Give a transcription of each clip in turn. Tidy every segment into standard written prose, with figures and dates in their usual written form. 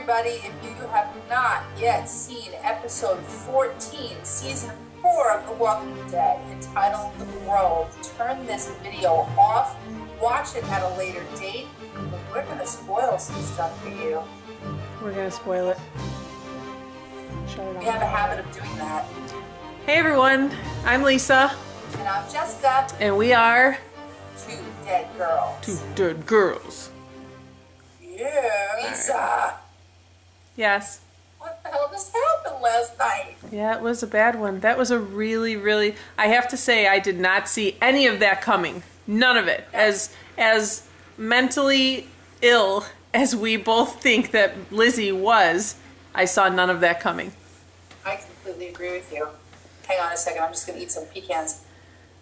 everybody, if you have not yet seen episode 14, season 4 of The Walking Dead, entitled The Grove, turn this video off, watch it at a later date, because we're going to spoil some stuff for you. We're going to spoil it. Shut it off. We have a habit of doing that. Hey everyone, I'm Lisa. And I'm Jessica. And we are... Two Dead Girls. Two Dead Girls. Yeah, Lisa. Yes. What the hell just happened last night? Yeah, it was a bad one. That was a really... I have to say, I did not see any of that coming. None of it. As mentally ill as we both think that Lizzie was, I saw none of that coming. I completely agree with you. Hang on a second, I'm just going to eat some pecans.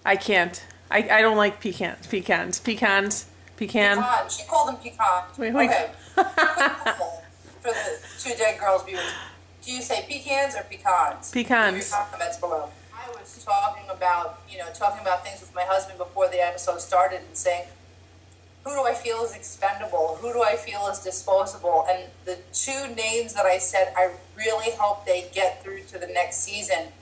I can't. I don't like pecans. Pecan. Pecan. She called them pecans. Wait. Okay. For the Two Dead Girls viewers, do you say pecans or pecans? Pecans. Leave your comments below. I was talking about things with my husband before the episode started and saying, who do I feel is expendable? Who do I feel is disposable? And the two names that I said, I really hope they get through to the next season.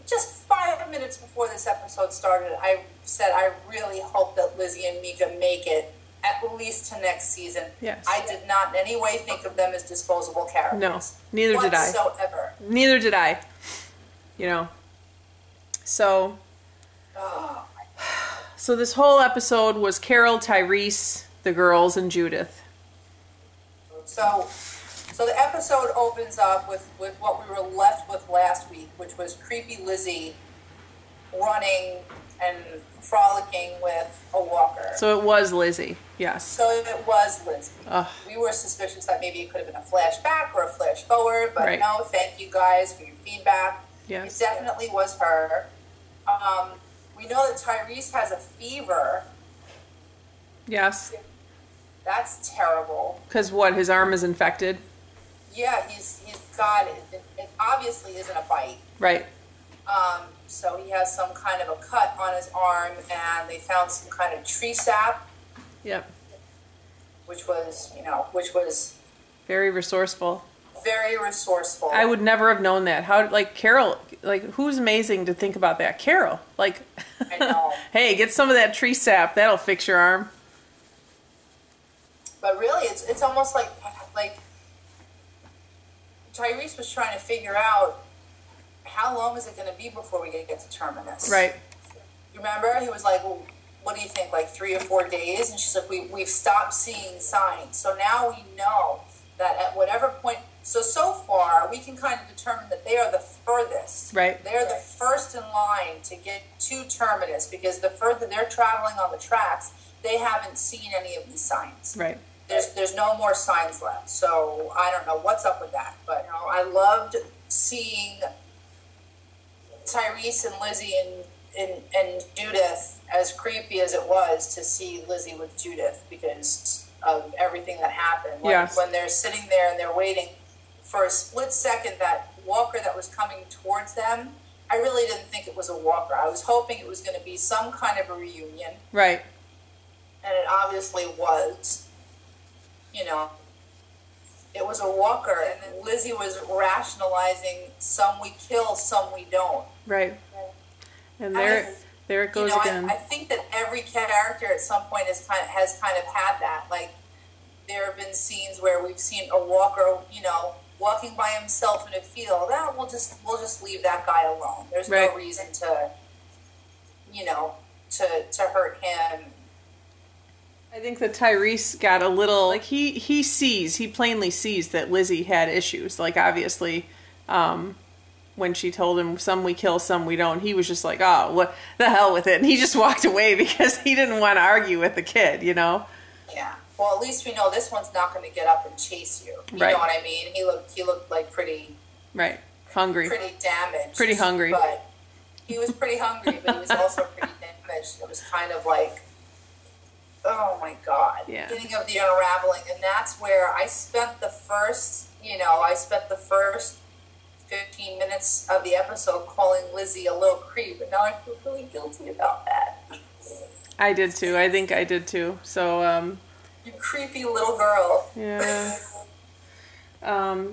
Just 5 minutes before this episode started, I said I really hope that Lizzie and Mika make it at least to next season. Yes. I did not in any way think of them as disposable characters. No, neither did I. Whatsoever. Neither did I. You know. So... Oh. So this whole episode was Carol, Tyrese, the girls, and Judith. So the episode opens up with what we were left with last week, which was creepy Lizzie running and frolicking with a walker. So it was Lizzie, yes. So it was Lizzie. Ugh. We were suspicious that maybe it could have been a flashback or a flash forward, but right. No, thank you guys for your feedback. Yes. It definitely was her. We know that Tyrese has a fever. Yes. That's terrible. Because what, his arm is infected? Yeah, he's got it. It obviously isn't a bite. Right. So he has some kind of a cut on his arm, and they found some kind of tree sap. Yep. Which was very resourceful. Very resourceful. I would never have known that. How, like, Carol, like, who's amazing to think about that? Carol, like, I know. Hey, get some of that tree sap. That'll fix your arm. But really, it's almost like Tyrese was trying to figure out how long is it going to be before we get to Terminus. Right. You remember? He was like, well, what do you think, like 3 or 4 days? And she's like, we've stopped seeing signs. So now we know that at whatever point... So far, we can kind of determine that they are the furthest. Right. They're the first in line to get to Terminus, because the further they're traveling on the tracks, they haven't seen any of these signs. Right. There's no more signs left. So I don't know what's up with that. But I loved seeing Tyrese and Lizzie and Judith, as creepy as it was to see Lizzie with Judith because of everything that happened. Yes. When they're sitting there and they're waiting for a split second, that walker that was coming towards them, I really didn't think it was a walker. I was hoping it was going to be some kind of a reunion. Right. And it obviously was. It was a walker, and then Lizzie was rationalizing, some we kill, some we don't. Right. And there it goes again. I think that every character at some point has kind of had that. Like, there have been scenes where we've seen a walker, walking by himself in a field. We'll just leave that guy alone. There's right. No reason to hurt him. I think that Tyrese got a little, like, he plainly sees that Lizzie had issues. Like, obviously, when she told him, some we kill, some we don't, he was just like, oh, what the hell with it. And he just walked away because he didn't want to argue with the kid, Yeah. Well, at least we know this one's not going to get up and chase you. You know what I mean? He looked like pretty... Right. Hungry. Pretty damaged. Pretty hungry. But he was pretty hungry, but he was also pretty damaged. It was kind of like... Oh my God. Yeah. Beginning of the unraveling. And that's where I spent the first 15 minutes of the episode calling Lizzie a little creep. And now I feel really guilty about that. I did too. I think I did too. So, You creepy little girl. Yeah.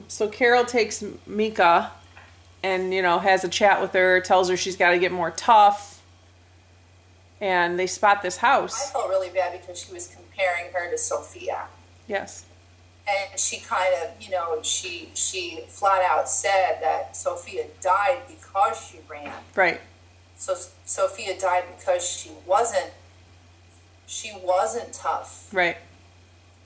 So Carol takes Mika and, you know, has a chat with her, tells her she's got to get more tough. And they spot this house. I felt really bad because she was comparing her to Sophia. Yes. And she kind of, you know, she flat out said that Sophia died because she ran. Right. So Sophia died because she wasn't tough. Right.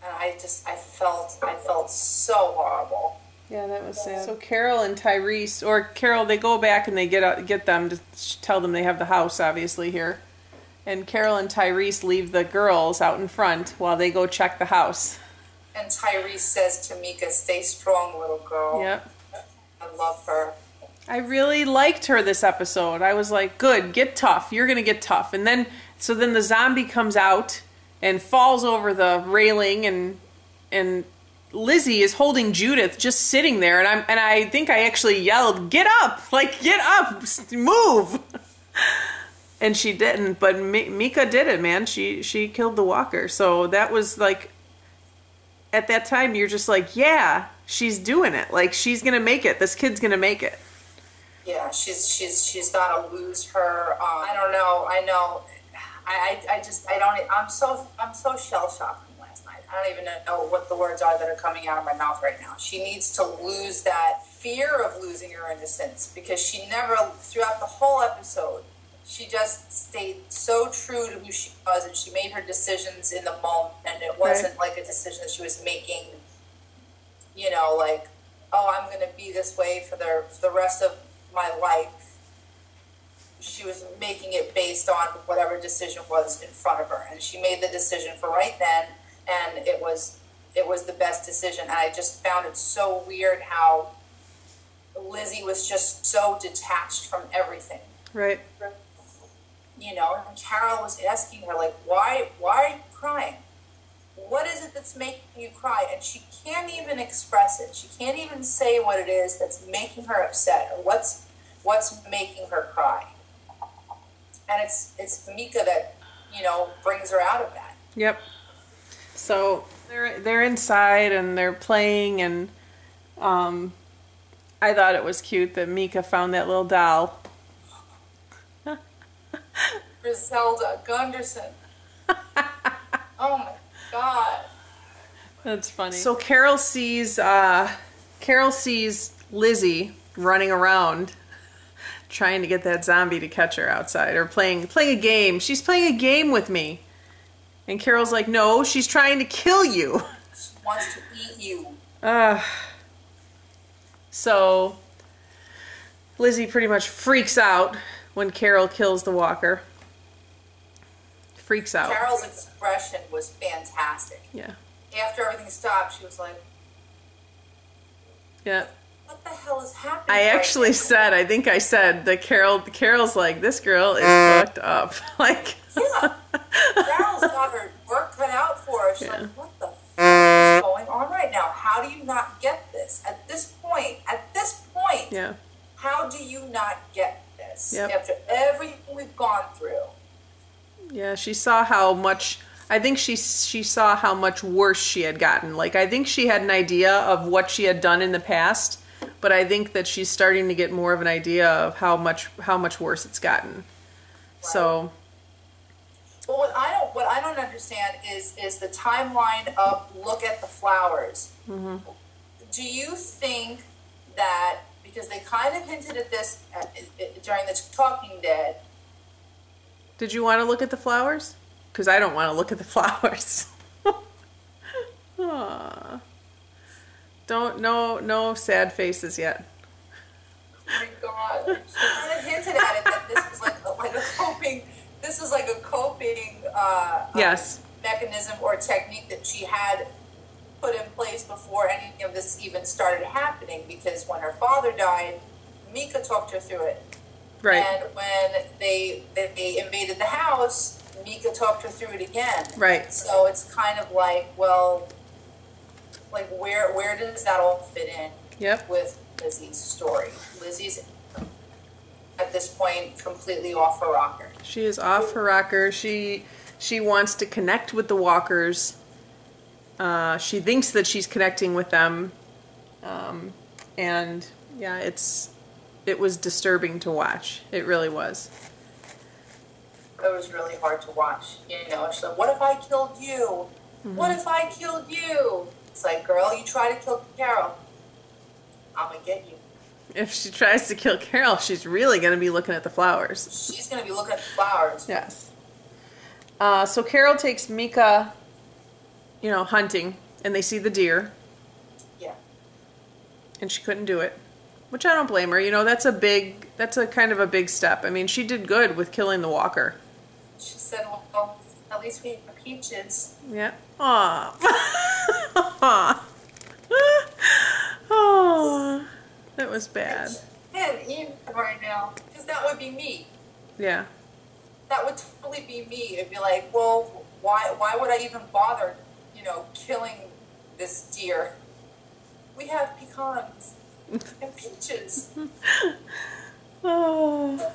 And I felt so horrible. Yeah, that was sad. So Carol and Tyrese, or Carol, they go back and they get them to tell them they have the house, obviously, here. And Carol and Tyrese leave the girls out in front while they go check the house. And Tyrese says to Mika, "Stay strong, little girl." Yep. I love her. I really liked her this episode. I was like, good, get tough. You're going to get tough. And then, so then the zombie comes out and falls over the railing, and Lizzie is holding Judith just sitting there. And I think I actually yelled, "Get up! Like, get up! Move!" And she didn't, but Mika did it, man. She killed the walker. So that was like, at that time, you're just like, yeah, she's doing it. Like, she's going to make it. This kid's going to make it. Yeah, she's got to lose her. I don't know. I know. I'm so shell shocked from last night. I don't even know what the words are that are coming out of my mouth right now. She needs to lose that fear of losing her innocence, because she never, throughout the whole episode, she just stayed so true to who she was, and she made her decisions in the moment, and it wasn't like a decision that she was making, you know, like, oh, I'm going to be this way for the rest of my life. She was making it based on whatever decision was in front of her, and she made the decision for right then, and it was the best decision. And I just found it so weird how Lizzie was just so detached from everything. Right. You know, and Carol was asking her, like, why are you crying? What is it that's making you cry? And she can't even express it. She can't even say what it is that's making her upset, or what's making her cry. And it's Mika that, you know, brings her out of that. Yep. So they're inside and they're playing, and I thought it was cute that Mika found that little doll. Griselda Gunderson. Oh my God. That's funny. So Carol sees Lizzie running around trying to get that zombie to catch her outside, or playing a game. She's playing a game with me. And Carol's like, no, she's trying to kill you. She wants to eat you. So Lizzie pretty much freaks out when Carol kills the walker. Freaks out. Carol's expression was fantastic. Yeah. After everything stopped, she was like, yeah. What the hell is happening? I actually said, I think I said that Carol's like, this girl is fucked up. Like, yeah. Carol's got her work cut out for her. She's like, what the f is going on right now? How do you not get this? At this point, yeah. How do you not get this? Yep. After everything we've gone through. Yeah, she saw how much, I think she saw how much worse she had gotten. Like, I think she had an idea of what she had done in the past, but I think that she's starting to get more of an idea of how much worse it's gotten. Right. So. Well, what I don't understand is the timeline of look at the flowers. Mm-hmm. Do you think that, because they kind of hinted at this during the Talking Dead. Did you want to look at the flowers? Because I don't want to look at the flowers. Aww. No sad faces yet. Oh my God. She kind of hinted at it that this is like a coping. This is like a coping yes. mechanism or technique that she had put in place before any of this even started happening. Because when her father died, Mika talked her through it. Right. And when they invaded the house, Mika talked her through it again. Right. So it's kind of like, well, like where does that all fit in? Yep. With Lizzie's story? Lizzie's at this point completely off her rocker. She is off her rocker. She wants to connect with the walkers. She thinks that she's connecting with them. And yeah, it was disturbing to watch. It really was. It was really hard to watch. You know, she's like, what if I killed you? What if I killed you? It's like, girl, you try to kill Carol, I'm going to get you. If she tries to kill Carol, she's really going to be looking at the flowers. She's going to be looking at the flowers. Yes. So Carol takes Mika, you know, hunting, and they see the deer. Yeah. And she couldn't do it, which I don't blame her. You know, that's a kind of a big step. I mean, she did good with killing the walker. She said, well, at least we have peaches. Yeah. Aw. Oh, that was bad. I can't eat right now, because that would be me. Yeah. That would totally be me. It'd be like, well, why would I even bother, you know, killing this deer? We have pecans and peaches. Oh.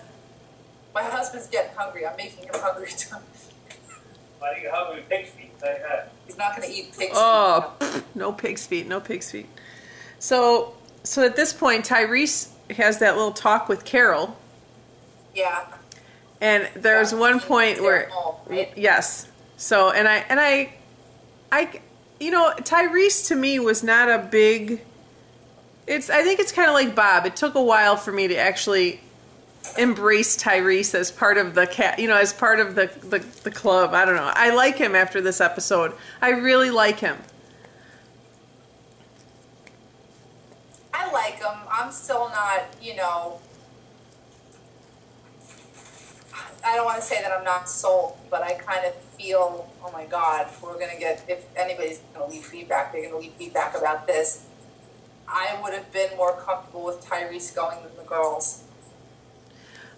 My husband's getting hungry. I'm making him hungry too. Why do you hungry pig's feet like that? He's not going to eat pig's feet. Oh, no pig's feet, no pig's feet. So at this point, Tyrese has that little talk with Carol. Yeah. And there's one point where, home, right? yes. So, and I, you know, Tyrese to me was not a big, I think it's kind of like Bob. It took a while for me to actually embrace Tyrese as part of the you know, as part of the club. I don't know. I like him after this episode. I really like him. I like him. I'm still not, you know, I don't want to say that I'm not sold, but I kind of feel, oh my God, we're going to get, if anybody's going to leave feedback, they're going to leave feedback about this. I would have been more comfortable with Tyrese going than the girls.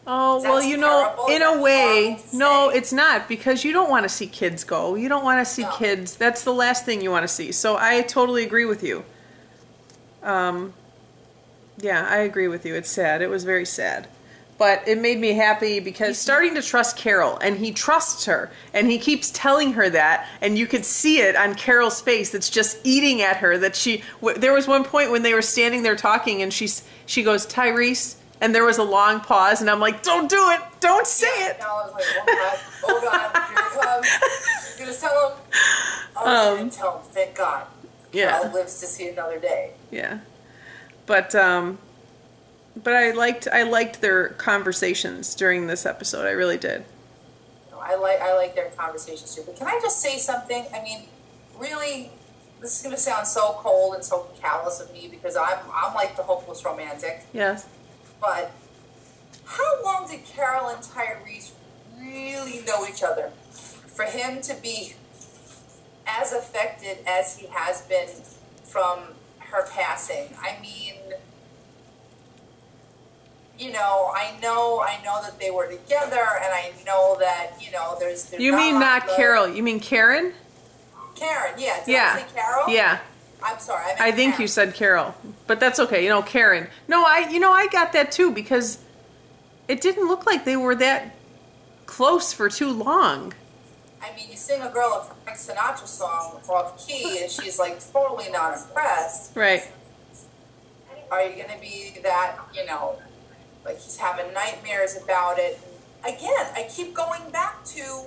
Oh, well, you know, in a way, no, it's not, because you don't want to see kids go. You don't want to see kids. That's the last thing you want to see. So I totally agree with you. Yeah, I agree with you. It's sad. It was very sad. But it made me happy because starting to trust Carol, and he trusts her, and he keeps telling her that, and you could see it on Carol's face that's just eating at her, that there was one point when they were standing there talking, and she goes, Tyrese, and there was a long pause, and I'm like, don't do it, don't say it. And I was like, oh God, here it comes. She's going to tell him. Oh, she didn't tell him, thank God. Yeah. Carol lives to see another day. Yeah. But I liked their conversations during this episode. I really did. I like their conversations too. But can I just say something? I mean, really, this is going to sound so cold and so callous of me because I'm like the hopeless romantic. Yes. But how long did Carol and Tyrese really know each other for him to be as affected as he has been from her passing? I mean, you know, I know that they were together, and I know that, you know, there's You mean not Carol? You mean Karen? Karen, yeah. Did I say Carol? Yeah. I'm sorry. I think you said Carol, but that's okay. You know, Karen. No, I got that too because it didn't look like they were that close for too long. I mean, you sing a girl a Frank Sinatra song off key, and she's like totally not impressed. Right. Are you going to be that, you know, like he's having nightmares about it? Again, I keep going back to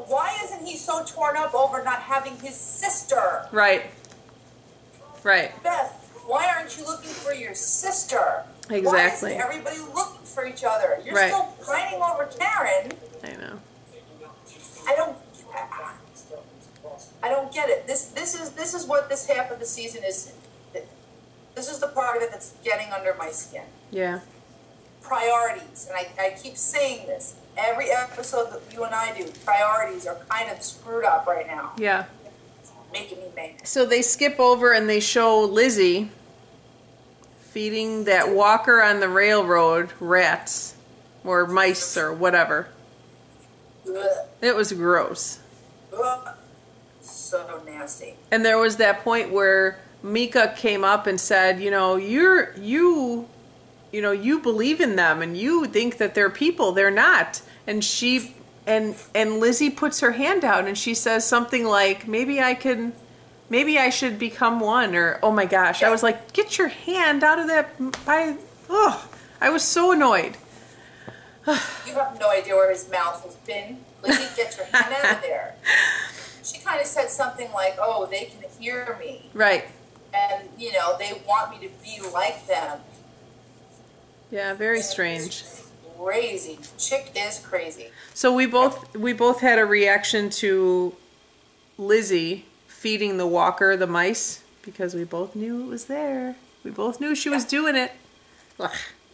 why isn't he so torn up over not having his sister? Right. Right. Beth, why aren't you looking for your sister? Exactly. Why isn't everybody looking for each other? You're Right. still pining over Karen. I know. I don't get it. This is what this half of the season is. This is the part of it that's getting under my skin. Yeah. Priorities, and I keep saying this every episode that you and I do. Priorities are kind of screwed up right now. Yeah. It's making me mad. So they skip over and they show Lizzie feeding that walker on the railroad rats or mice or whatever. Ugh. It was gross. Ugh. So nasty. And there was that point where Mika came up and said, you know, you believe in them and you think that they're people. They're not. And and Lizzie puts her hand out and she says something like, maybe I can maybe I should become one, or oh my gosh, I was like, get your hand out of that. I was so annoyed. You have no idea where his mouth has been. Lizzie, get your hand out of there. She kind of said something like, oh, they can hear me. Right. And, you know, they want me to be like them. Yeah, very strange. Crazy. Chick is crazy. So we both had a reaction to Lizzie feeding the walker the mice because we both knew it was there. We both knew she was doing it. Ugh.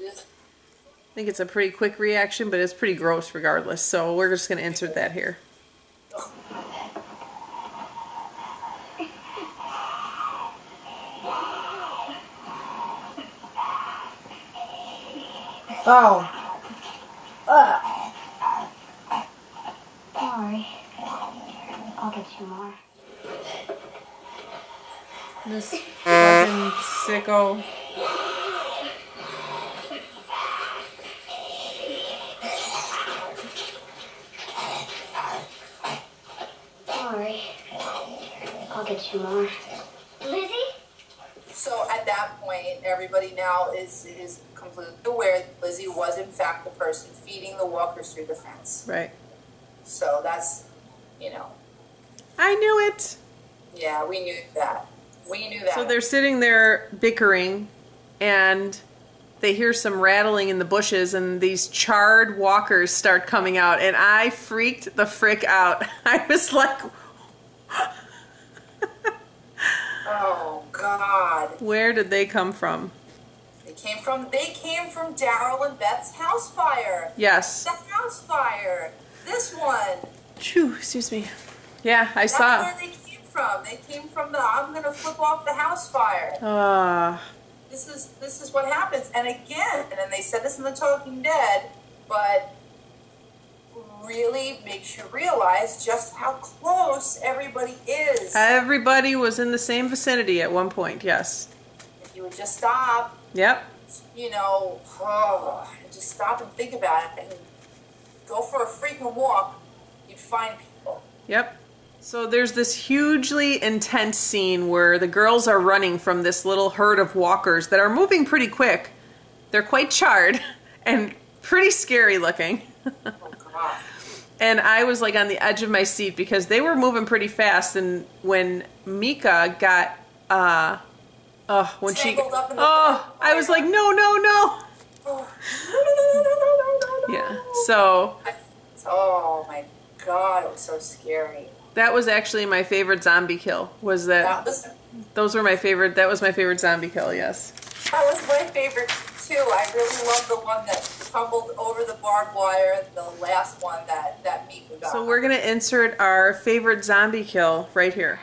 I think it's a pretty quick reaction, but it's pretty gross regardless. So we're just going to insert that here. Oh. Sorry. I'll get you more. This fucking sicko. Sorry. I'll get you more. Lizzie? So at that point, everybody now is completely aware that Lizzie was in fact the person feeding the walkers through the fence. Right. So that's, you know. I knew it. Yeah, we knew that. We knew that. So they're sitting there bickering, and they hear some rattling in the bushes, and these charred walkers start coming out, and I freaked the frick out. I was like, oh God. where did they come from? They came from Daryl and Beth's house fire. Yes. The house fire. This one. Phew, excuse me. Yeah, I That's saw. where they came from. They came from the I'm gonna flip off the house fire. This is what happens. And again, and they said this in The Talking Dead, but really makes you realize just how close everybody is. Everybody was in the same vicinity at one point, yes. If you would just stop, Yep. you know, just stop and think about it and go for a freaking walk, you'd find people. Yep. So there's this hugely intense scene where the girls are running from this little herd of walkers that are moving pretty quick. They're quite charred and pretty scary looking. Oh, God. And I was like on the edge of my seat because they were moving pretty fast. And when Mika got, when she, Tangled up in the I was like, no, no, no. Oh. Yeah. So. Oh my God, it was so scary. That was actually my favorite zombie kill. Was that? Those were my favorite. That was my favorite zombie kill. Yes. That was my favorite too. I really loved the one that tumbled over the barbed wire, and the last one that Mika got. So we're gonna insert our favorite zombie kill right here.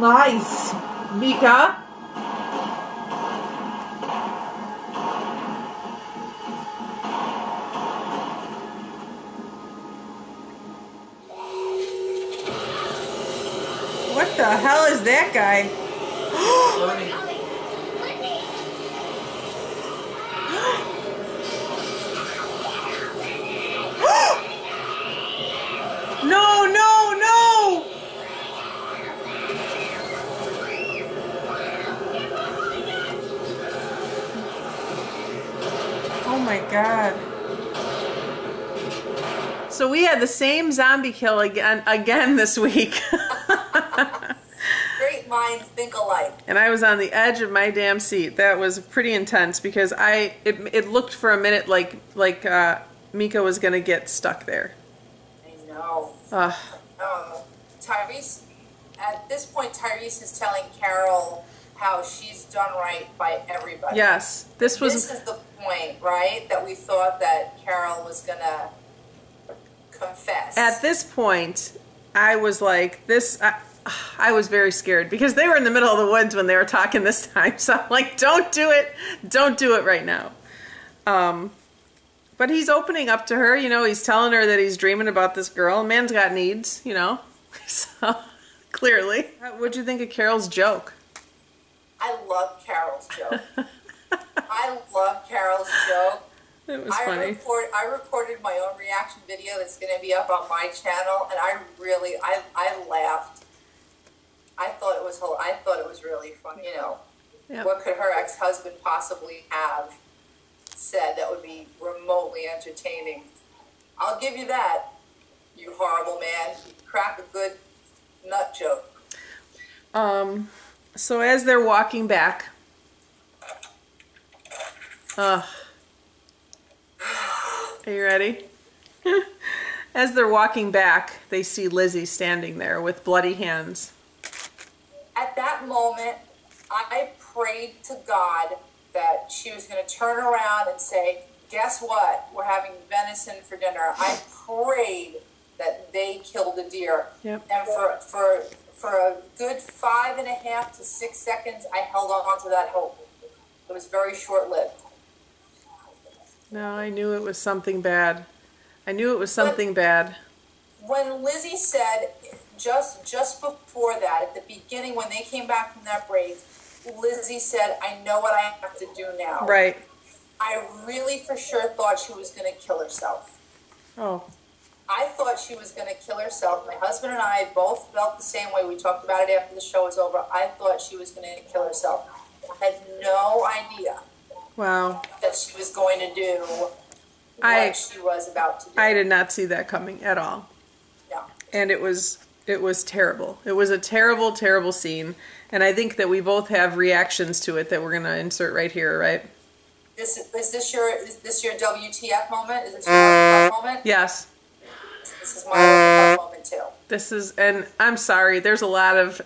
Nice, Mika. What the hell is that guy? No, no, no! Oh my God. So we had the same zombie kill again this week. Great minds think alike. And I was on the edge of my damn seat. That was pretty intense because it looked for a minute like Mika was gonna get stuck there. I know. Tyrese, at this point, Tyrese is telling Carol how she's done right by everybody. Yes, this is the point, right? That we thought that Carol was gonna confess. At this point, I was like, I was very scared because they were in the middle of the woods when they were talking this time. So I'm like, don't do it right now. But he's opening up to her, you know, he's telling her that he's dreaming about this girl. Man's got needs, you know. So Clearly. What'd you think of Carol's joke? I love Carol's joke. I love Carol's joke. It was funny. I recorded my own reaction video that's going to be up on my channel, and I laughed. I thought it was really funny. You know, Yep. What could her ex-husband possibly have said that would be remotely entertaining? I'll give you that, you horrible man. You crack a good nut joke. So as they're walking back, are you ready? As they're walking back, they see Lizzie standing there with bloody hands. At that moment, I prayed to God that she was going to turn around and say, guess what? We're having venison for dinner. I prayed that they killed a deer. Yep. And for a good 5.5 to 6 seconds, I held on to that hope. It was very short-lived. No, I knew it was something bad. I knew it was something bad. When Lizzie said, just before that, at the beginning, when they came back from that break, Lizzie said, I know what I have to do now. Right. I really for sure thought she was going to kill herself. Oh. I thought she was going to kill herself. My husband and I both felt the same way. We talked about it after the show was over. I thought she was going to kill herself. I had no idea. Wow. That she was going to do what she was about to do. I did not see that coming at all. No. And it was terrible. It was a terrible, terrible scene. And I think that we both have reactions to it that we're going to insert right here, right? Is this your WTF moment? Is this your WTF moment? Yes. This is my WTF moment too. This is, and I'm sorry, there's a lot of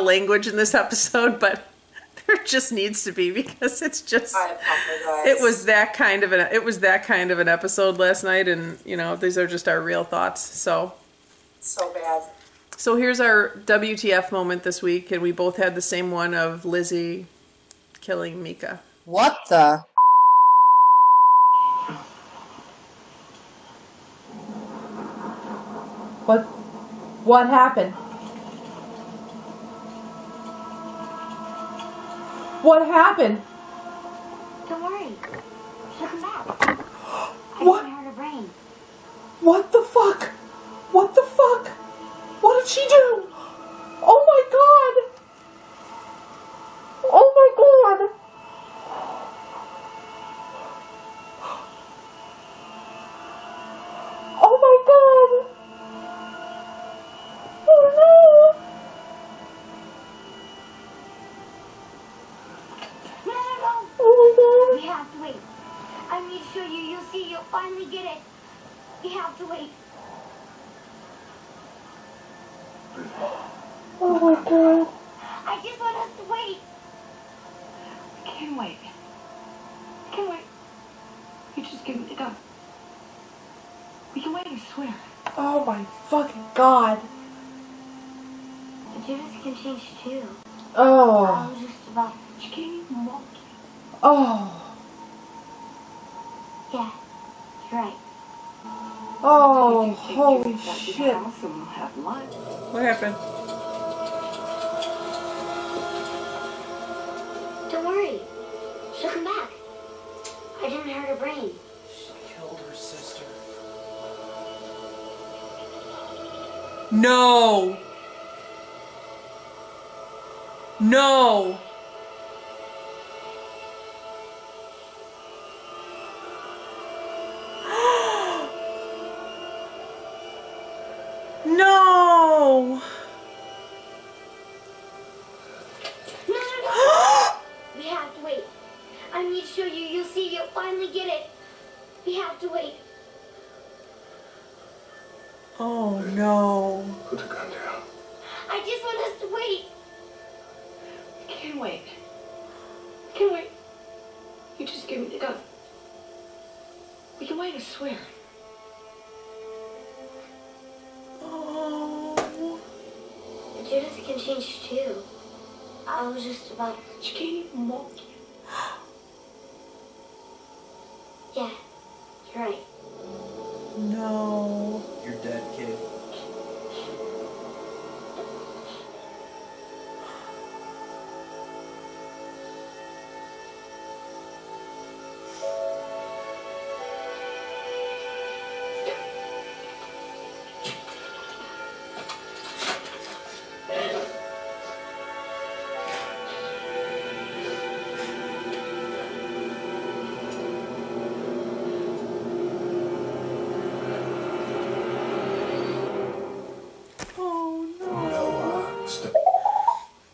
language in this episode, but there just needs to be, because it's just, I apologize. it was that kind of an episode last night, and you know, these are just our real thoughts. So bad. So here's our WTF moment this week, and we both had the same one of Lizzie killing Mika. What the? What happened? What happened? Don't worry. She'll come back. What? I hurt her brain. What the fuck? What the fuck? What did she do? Oh my god! Oh my god! Oh my god! Oh no! No. Oh my We have to wait. I need to show you. You'll see. You'll finally get it. We have to wait. god! Oh my god! I just want us to wait. I can't wait. I can't wait. You just give me the gun. We can wait, I swear. Oh my fucking god! The Judas can change too. Oh! I was just about. She can't even walk. Oh! Yeah, you're right. Oh! Holy shit! We'll have lunch. What happened? Don't worry. She'll come back. I didn't hurt her brain. She killed her sister. No! No! No! No. We have to wait. I need to show you. You'll see. You'll finally get it. We have to wait. Oh no. Put the gun down. I just want us to wait. I can't wait. I can't wait. You just give me the gun. We can wait, I swear. Oh. The Judas can change too. I was just about. She can't even walk. Yeah, you're right. No. You're dead, kid.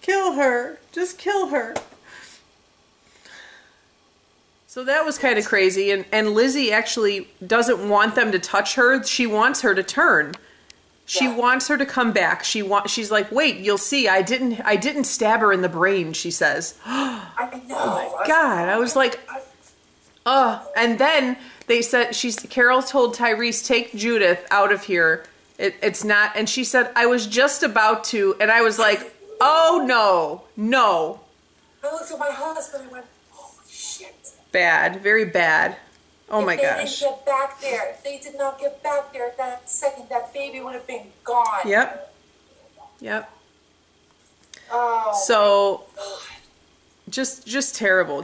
Kill her. Just kill her. So that was kind of crazy. And Lizzie actually doesn't want them to touch her. She wants her to turn. She wants her to come back. She's like, wait, you'll see. I didn't stab her in the brain, she says. I know. Oh my God. I was like, and then they said, Carol told Tyrese, take Judith out of here. It's not, and she said, I was just about to, and I was like, oh no. I looked at my husband and went, holy shit. Bad, very bad. Oh my gosh. If they didn't get back there, if they did not get back there at that second, that baby would have been gone. Yep. Oh. So, just terrible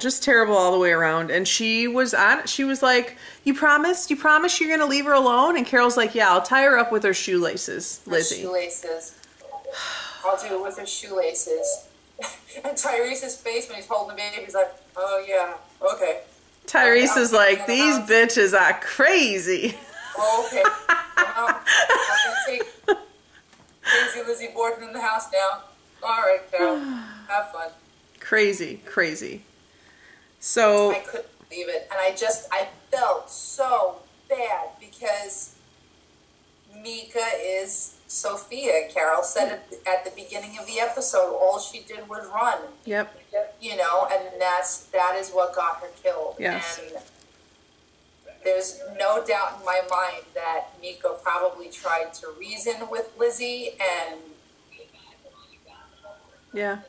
all the way around. And she was like, you promise you're going to leave her alone? And Carol's like, yeah, I'll tie her up with her shoelaces, Lizzie. Her shoelaces. I'll do it with her shoelaces. And Tyrese's face when he's holding the baby, he's like, oh yeah, okay. Tyrese is like, these bitches are crazy. Oh, okay. I'm gonna take crazy Lizzie Borden in the house now. All right, Carol. Have fun. Crazy. So I couldn't believe it. And I felt so bad because Mika is Sophia. Carol said it at the beginning of the episode. All she did was run. Yep. You know, and that is what got her killed. Yes. And there's no doubt in my mind that Mika probably tried to reason with Lizzie and... Yeah.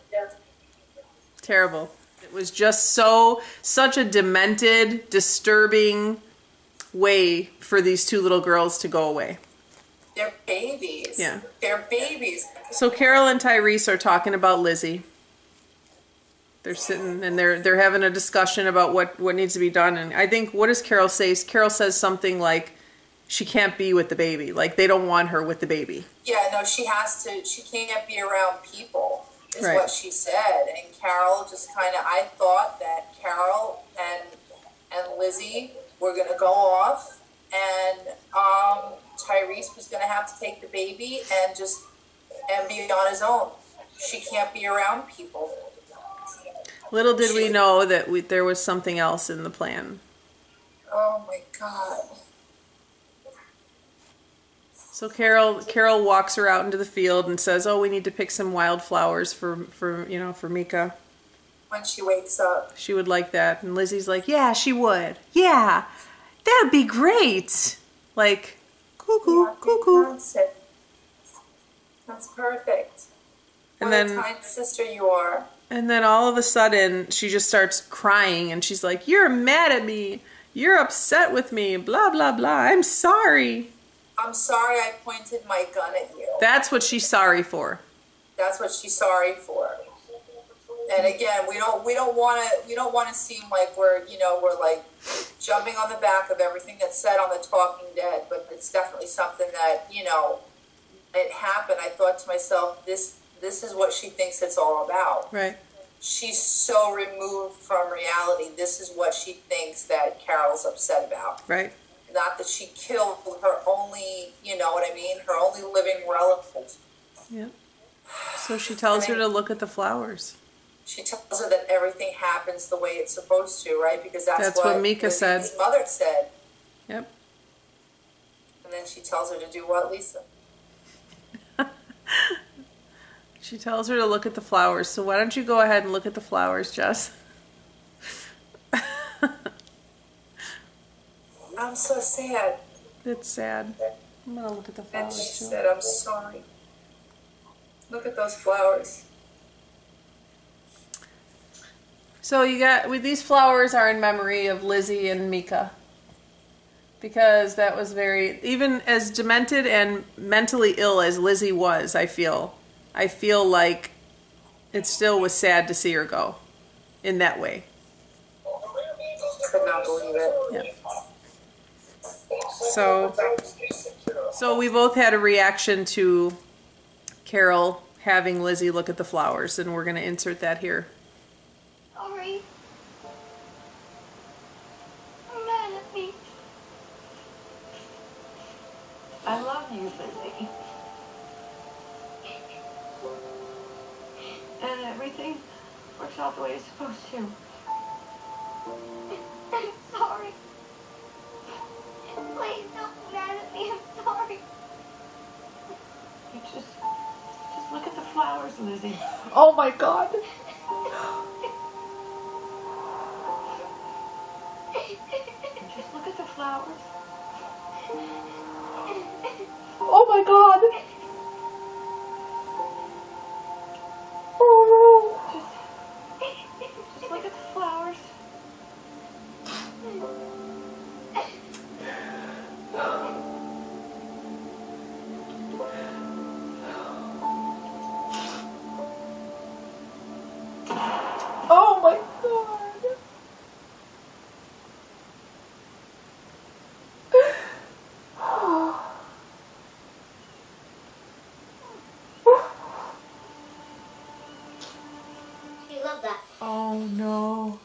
Terrible. It was just such a demented, disturbing way for these two little girls to go away. They're babies. Yeah. They're babies. So Carol and Tyrese are talking about Lizzie. They're sitting and they're having a discussion about what needs to be done. And I think, what does Carol say? Carol says something like, she can't be with the baby. Like, they don't want her with the baby. Yeah, no, she can't be around people, is Right. what she said. And Carol just I thought that Carol and Lizzie were going to go off, and Tyrese was going to have to take the baby and be on his own. She can't be around people. Little did we know that there was something else in the plan. Oh my God. So Carol walks her out into the field and says, "Oh, we need to pick some wildflowers for Mika. When she wakes up. She would like that." And Lizzie's like, "Yeah, she would. Yeah, that'd be great." Like, cuckoo, cuckoo. That's perfect. And what then, a kind sister you are. And then all of a sudden, she just starts crying, and she's like, "You're mad at me. You're upset with me. Blah blah blah. I'm sorry. I'm sorry I pointed my gun at you." That's what she's sorry for. That's what she's sorry for. And again, we don't want to seem like we're like jumping on the back of everything that's said on The Talking Dead, but it's definitely something that, it happened. I thought to myself, this is what she thinks it's all about. Right. She's so removed from reality. This is what she thinks that Carol's upset about. Right. Not that she killed her only, her only living relative. Yeah. So she tells her to look at the flowers. She tells her that everything happens the way it's supposed to, right? Because that's what Mika said. His mother said. Yep. And then she tells her to do what, Lisa? She tells her to look at the flowers. So why don't you go ahead and look at the flowers, Jess? I'm so sad. It's sad. I'm going to look at the And flowers, she too. said, I'm sorry. Look at those flowers. So these flowers are in memory of Lizzie and Mika. Because that was even as demented and mentally ill as Lizzie was, I feel like it still was sad to see her go in that way. Could not believe it. Yeah. So we both had a reaction to Carol having Lizzie look at the flowers, and we're going to insert that here. Sorry. I'm mad at me. I love you, Lizzie. And everything works out the way it's supposed to. I'm sorry. Please don't be mad at me. I'm sorry. You just look at the flowers, Lizzie. Oh my god. Just look at the flowers. Oh my god. Oh Just look at the flowers. no. Oh my god. She loved that. Oh no.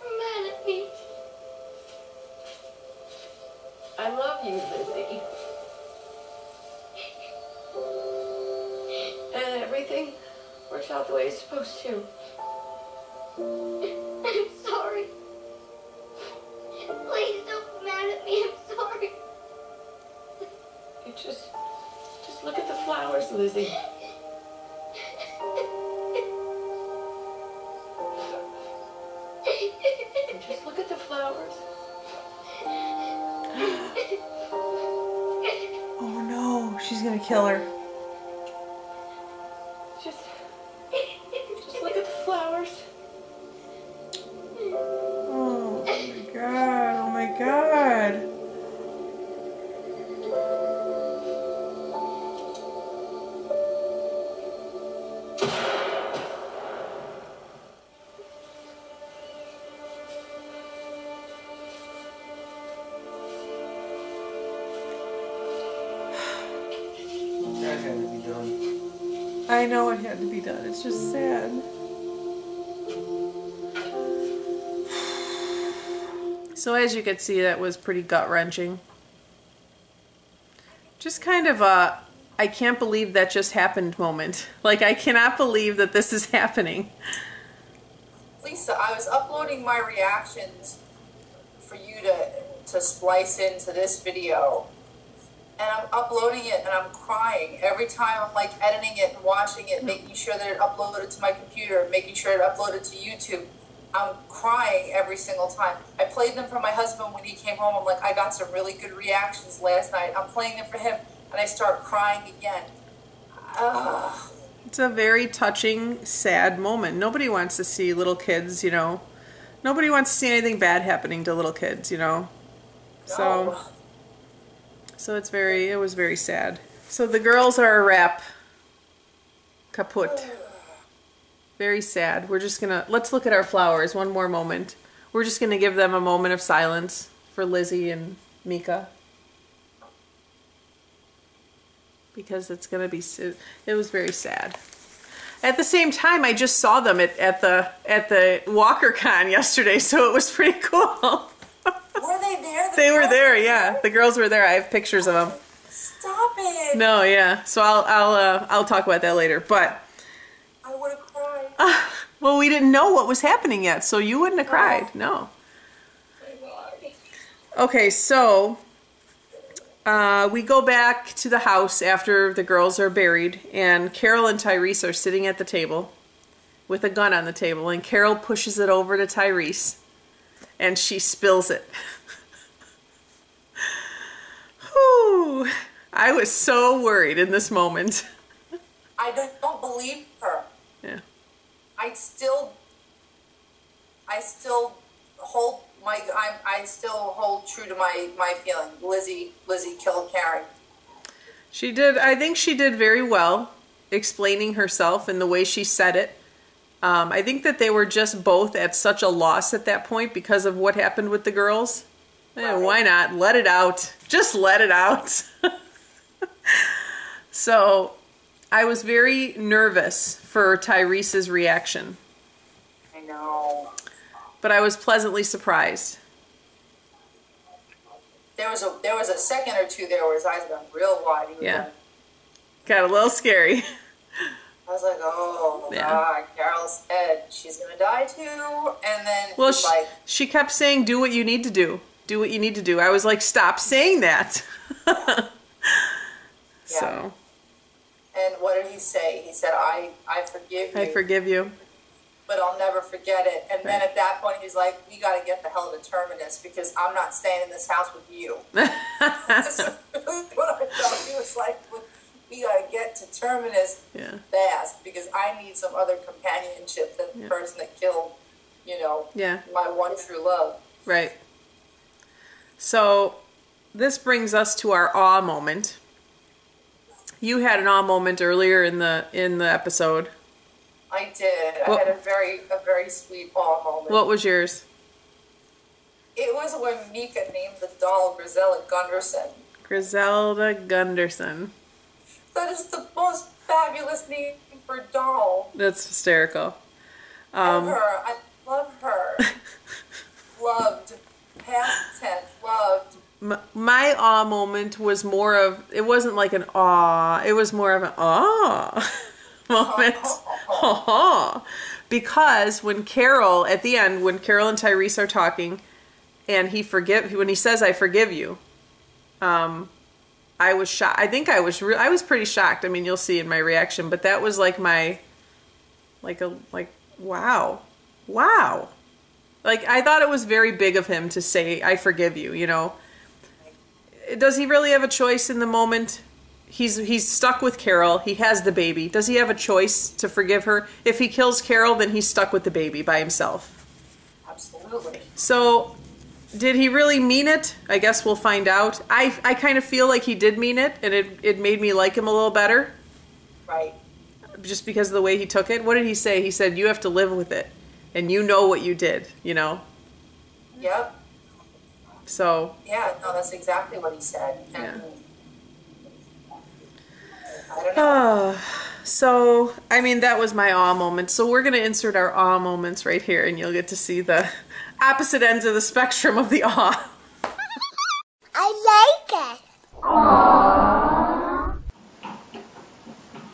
You're mad at me. I love you, Lizzie. And everything works out the way it's supposed to. I'm sorry. Please don't be mad at me. I'm sorry. You just look at the flowers, Lizzie. Just look at the flowers. Oh no, she's gonna kill her. Just look at the flowers. Oh my god, oh my god. That had to be done. I know it had to be done. It's just sad. So as you could see, that was pretty gut-wrenching. Just kind of a, I can't believe that just happened moment. Like, I cannot believe that this is happening. Lisa, I was uploading my reactions for you to splice into this video. And I'm uploading it and I'm crying. Every time I'm like editing it and watching it, making sure that it uploaded to my computer, making sure it uploaded to YouTube. I'm crying every single time. I played them for my husband when he came home. I'm like, I got some really good reactions last night. I'm playing them for him and I start crying again. It's a very touching, sad moment. Nobody wants to see little kids, you know. Nobody wants to see anything bad happening to little kids, you know. No. So it was very sad. So the girls are a wrap. Kaput. Very sad. We're just gonna, let's look at our flowers one more moment. We're just gonna give them a moment of silence for Lizzie and Mika. Because it's gonna be, it was very sad. At the same time, I just saw them at the WalkerCon yesterday, so it was pretty cool. Were they there? They were there, yeah. The girls were there. I have pictures of them. Stop it. No, yeah. So I'll talk about that later. But I would have cried. well, we didn't know what was happening yet, so you wouldn't have cried. No. Okay, so we go back to the house after the girls are buried, and Carol and Tyrese are sitting at the table with a gun on the table, and Carol pushes it over to Tyrese, and she spills it. Whew. I was so worried in this moment. I don't believe her. Yeah. I still hold I still hold true to my feeling. Lizzie killed Karen. She did. I think she did very well explaining herself and the way she said it. I think that they were just both at such a loss at that point because of what happened with the girls. Right. Why not? Let it out. Just let it out. So I was very nervous for Tyrese's reaction. I know. But I was pleasantly surprised. there was a second or two there where his eyes got real wide. He was Yeah. like, Got a little scary. I was like, oh Yeah. God, Carol said she's gonna die too, and then Well, he's like, she kept saying, "Do what you need to do. Do what you need to do." I was like, "Stop saying that." So. and what did he say? He said, I forgive you. I forgive you. But I'll never forget it. And then at that point, he's like, we got to get the hell to Terminus because I'm not staying in this house with you. That's what I felt. He was like, we got to get to Terminus fast because I need some other companionship than the person that killed, my one true love. Right. So this brings us to our awe moment. You had an awe moment earlier in the episode. I did. I had a very sweet awe moment. What was yours? It was when Mika named the doll Griselda Gunderson. Griselda Gunderson. That is the most fabulous name for a doll. That's hysterical. I love her. Loved. Past tense. Loved. My awe moment was more of, it wasn't like an awe, it was more of an awe moment. Because when Carol, at the end, when Carol and Tyrese are talking, and when he says, I forgive you, I was shocked. I think I was pretty shocked. I mean, you'll see in my reaction, but that was like wow. Like, I thought it was very big of him to say, I forgive you, Does he really have a choice in the moment? He's stuck with Carol. He has the baby. Does he have a choice to forgive her? If he kills Carol, then he's stuck with the baby by himself. Absolutely. So, did he really mean it? I guess we'll find out. I kind of feel like he did mean it, and it made me like him a little better. Right. Just because of the way he took it. What did he say? He said, you have to live with it. And you know what you did, Yep. So. Yeah, no, that's exactly what he said. And I don't know. So, I mean, that was my awe moment. So we're going to insert our awe moments right here, and you'll get to see the opposite ends of the spectrum of the awe. I like it.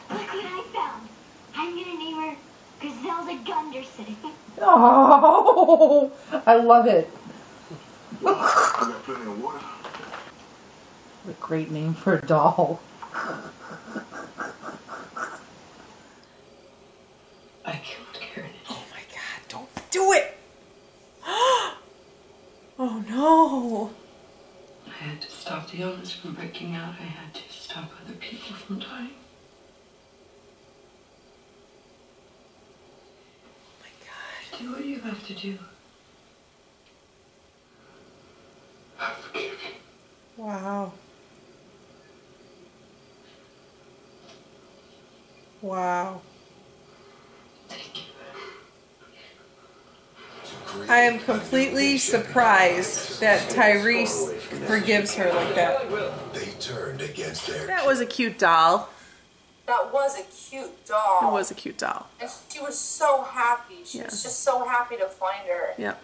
Look what I found. I'm going to name her Griselda Gunderson. Oh, I love it. I got plenty of water. What a great name for a doll. I killed Karen. Oh my God, don't do it! Oh no! I had to stop the illness from breaking out. I had to stop other people from dying. Oh my God. Do what you have to do. I forgive you. Wow. Wow. Thank you. I am completely surprised that Tyrese forgives her like that. They turned against their... That was a cute doll. That was a cute doll. It was a cute doll. And she was so happy. She was just so happy to find her. Yep.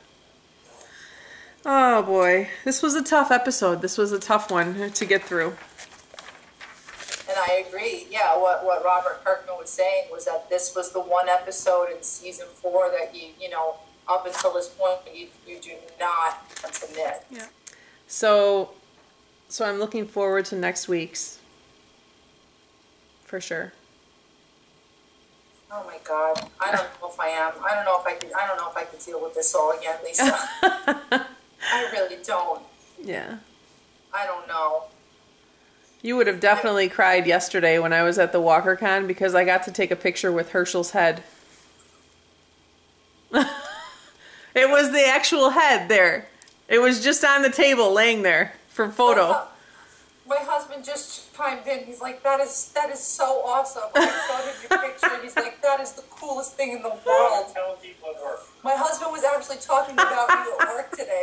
Oh boy. This was a tough episode. This was a tough one to get through. And I agree. Yeah, what Robert Kirkman was saying was that this was the one episode in season 4 that you know, up until this point, you do not submit. Yeah. So I'm looking forward to next week's. For sure. Oh my God. I don't know if I am. I don't know if I could deal with this all again, Lisa. I really don't. Yeah. I don't know. You would have definitely cried yesterday when I was at the WalkerCon because I got to take a picture with Herschel's head. It was the actual head there. It was just on the table laying there for photo. My husband just chimed in. He's like, that is so awesome. I showed him your picture and he's like, that is the coolest thing in the world. Tell people at work. My husband was actually talking about you at work today.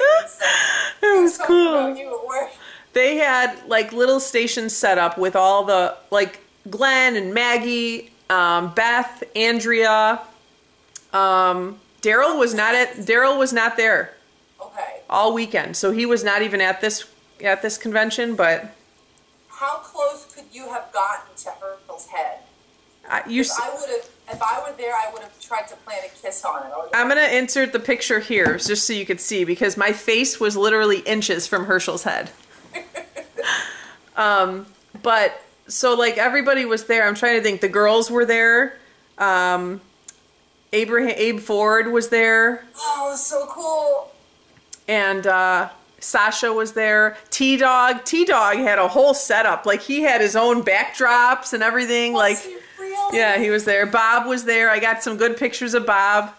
It was cool. About you at work. They had like little stations set up with all the, like Glenn and Maggie, Beth, Andrea. Daryl was not there Okay. all weekend, so he was not even at at this convention, but how close could you have gotten to Herschel's head? If I were there, I would have tried to plant a kiss on it. I'm gonna insert the picture here just so you could see, because my face was literally inches from Herschel's head. But so like everybody was there. I'm trying to think. The girls were there. Abe Ford was there. Oh, it was so cool. And Sasha was there. T-Dog had a whole setup. Like he had his own backdrops and everything. Like, really? Yeah, he was there. Bob was there. I got some good pictures of Bob.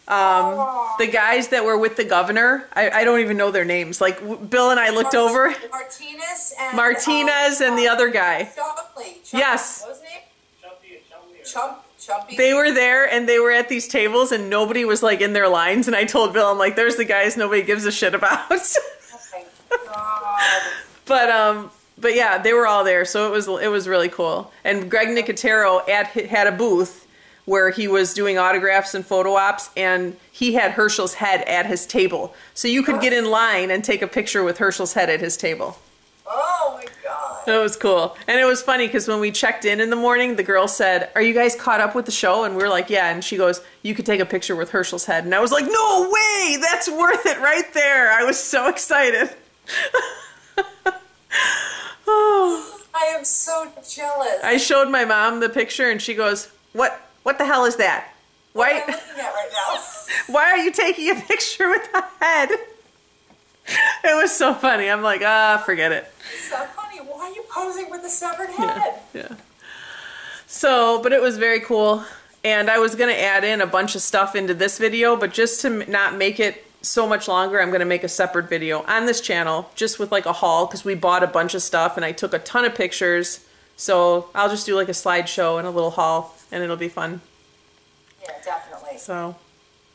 The guys that were with the governor, I don't even know their names. Like Bill and I looked over. Martinez and the other guy. Chumpy. Yes. What was his name? Chumpy. They were there and they were at these tables and nobody was like in their lines, and I told Bill, I'm like, there's the guys nobody gives a shit about. Oh my God. But yeah, they were all there, so it was really cool. And Greg Nicotero had a booth where he was doing autographs and photo ops, and he had Herschel's head at his table. So you could get in line and take a picture with Herschel's head at his table. Oh my God. It was cool. And it was funny because when we checked in the morning, the girl said, "Are you guys caught up with the show?" And we were like, "Yeah." And she goes, "You could take a picture with Herschel's head." And I was like, "No way! That's worth it right there." I was so excited. Oh. I am so jealous. I showed my mom the picture and she goes, What the hell is that? What am I looking at right now? Why are you taking a picture with a head?" It was so funny. I'm like, forget it. So funny. Why are you posing with a severed head? Yeah. So, but it was very cool. And I was going to add in a bunch of stuff into this video, but just to not make it so much longer, I'm going to make a separate video on this channel, just with like a haul, because we bought a bunch of stuff and I took a ton of pictures. So I'll just do like a slideshow and a little haul, and it'll be fun. Yeah, definitely. So,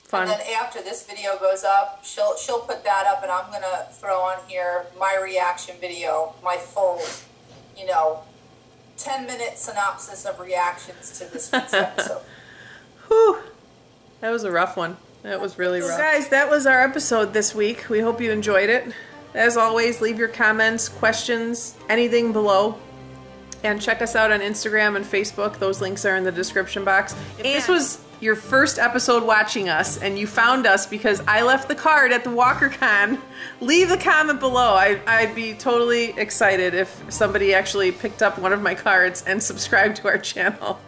fun. And then after this video goes up, she'll put that up, and I'm gonna throw on here my reaction video, my full, 10-minute synopsis of reactions to this week's episode. Whew. That was a rough one. That was really rough. So guys, that was our episode this week. We hope you enjoyed it. As always, leave your comments, questions, anything below. And check us out on Instagram and Facebook. Those links are in the description box. If this was your first episode watching us and you found us because I left the card at the WalkerCon, leave a comment below. I'd be totally excited if somebody actually picked up one of my cards and subscribed to our channel.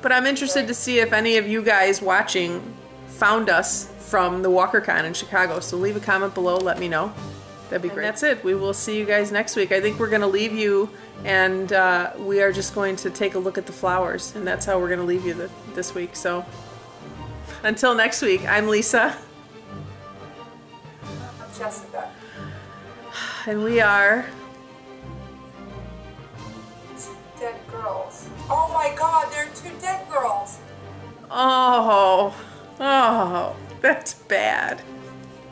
But I'm interested to see if any of you guys watching found us from the WalkerCon in Chicago. So leave a comment below, let me know. That'd be great. And that's it. We will see you guys next week. I think we're going to leave you, and we are just going to take a look at the flowers, and that's how we're going to leave you this week. So until next week, I'm Lisa. I'm Jessica. And we are... Dead girls. Oh my God, there are 2 dead girls. Oh, that's bad.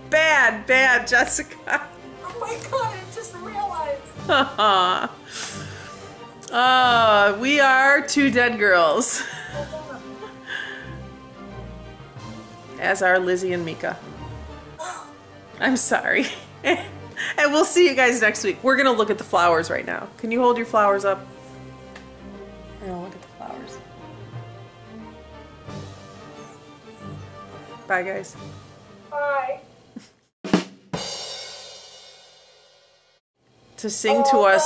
Bad, Jessica. Oh my God, I just realized. We are 2 dead girls. As are Lizzie and Mika. I'm sorry. And we'll see you guys next week. We're going to look at the flowers right now. Can you hold your flowers up? We're going to look at the flowers. Bye, guys. Bye. To sing to us.